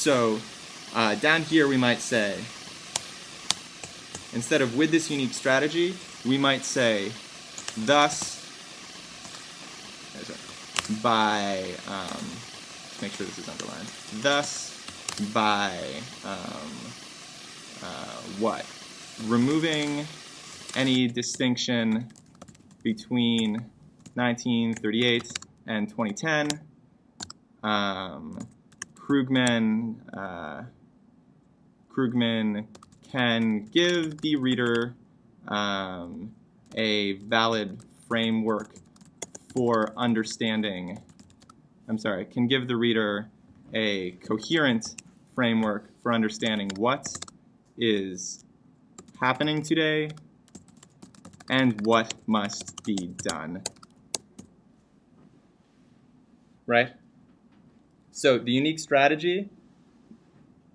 So down here we might say, instead of with this unique strategy, we might say, thus, by, let's make sure this is underlined, thus, by, what? Removing any distinction between 1938 and 2010, Krugman can give the reader a valid framework for understanding, can give the reader a coherent framework for understanding what is happening today and what must be done. Right? So the unique strategy,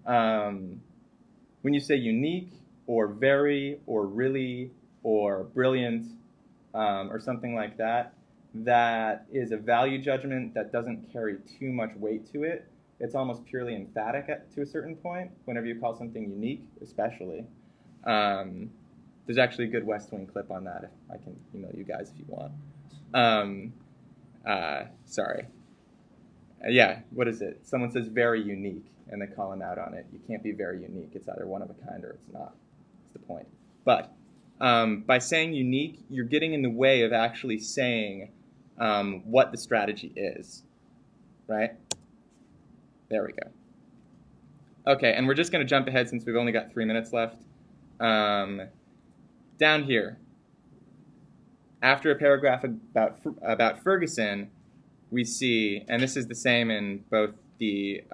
when you say unique or very or really or brilliant or something like that, that is a value judgment that doesn't carry too much weight to it. It's almost purely emphatic to a certain point, whenever you call something unique, especially. There's actually a good West Wing clip on that. I can email you guys if you want. Sorry. Yeah, what is it? Someone says very unique, and they call him out on it. You can't be very unique. It's either one of a kind or it's not. That's the point. But by saying unique, you're getting in the way of actually saying what the strategy is, right? There we go. Okay, and we're just going to jump ahead since we've only got 3 minutes left. Down here, after a paragraph about Ferguson, we see, and this is the same in both the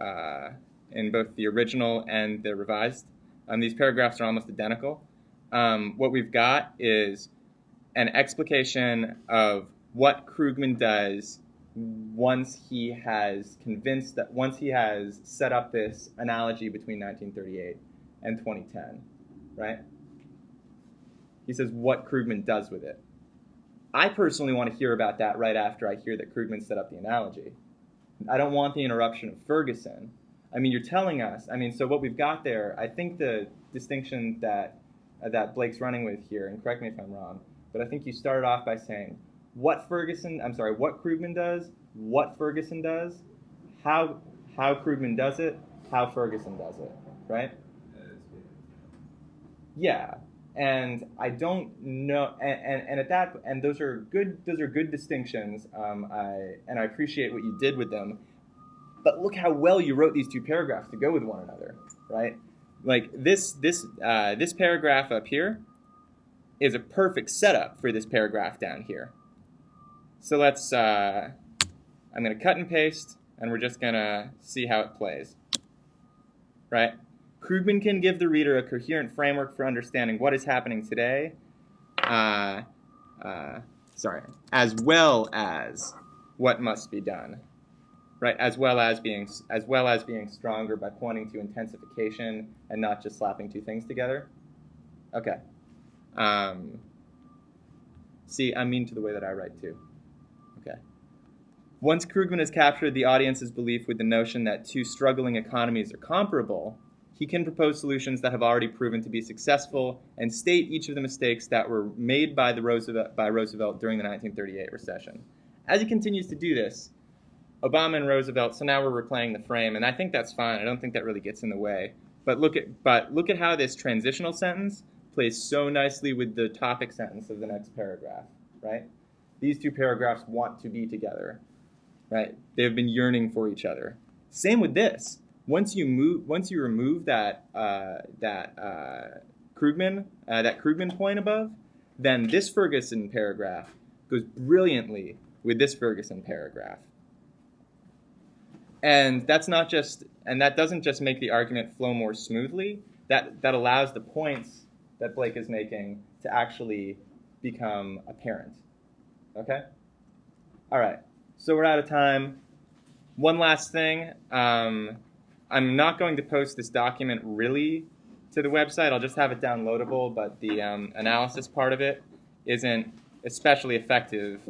original and the revised. These paragraphs are almost identical. What we've got is an explication of what Krugman does once he has set up this analogy between 1938 and 2010, right? He says what Krugman does with it. I personally want to hear about that right after I hear that Krugman set up the analogy. I don't want the interruption of Ferguson. I mean, you're telling us, so what we've got there, I think the distinction that Blake's running with here, and correct me if I'm wrong, but I think you started off by saying what Krugman does, what Ferguson does, how Krugman does it, how Ferguson does it, right? Yeah, and I don't know, and those are good distinctions. I appreciate what you did with them, but look how well you wrote these two paragraphs to go with one another, right? Like this paragraph up here is a perfect setup for this paragraph down here. So let's, I'm going to cut and paste, and we're just going to see how it plays, right? Krugman can give the reader a coherent framework for understanding what is happening today, as well as what must be done, right? As well as being stronger by pointing to intensification and not just slapping two things together. Okay. See, I'm mean to the way that I write too. Okay. Once Krugman has captured the audience's belief with the notion that two struggling economies are comparable, he can propose solutions that have already proven to be successful and state each of the mistakes that were made by Roosevelt during the 1938 recession. As he continues to do this, Obama and Roosevelt, so now we're replaying the frame, and I think that's fine. I don't think that really gets in the way. But look at how this transitional sentence plays so nicely with the topic sentence of the next paragraph, right? These two paragraphs want to be together, right? They have been yearning for each other. Same with this. Once you remove that Krugman point above, then this Ferguson paragraph goes brilliantly with this Ferguson paragraph. And that doesn't just make the argument flow more smoothly. That allows the points that Blake is making to actually become apparent. Okay? All right. So we're out of time. One last thing. I'm not going to post this document really to the website. I'll just have it downloadable, but the analysis part of it isn't especially effective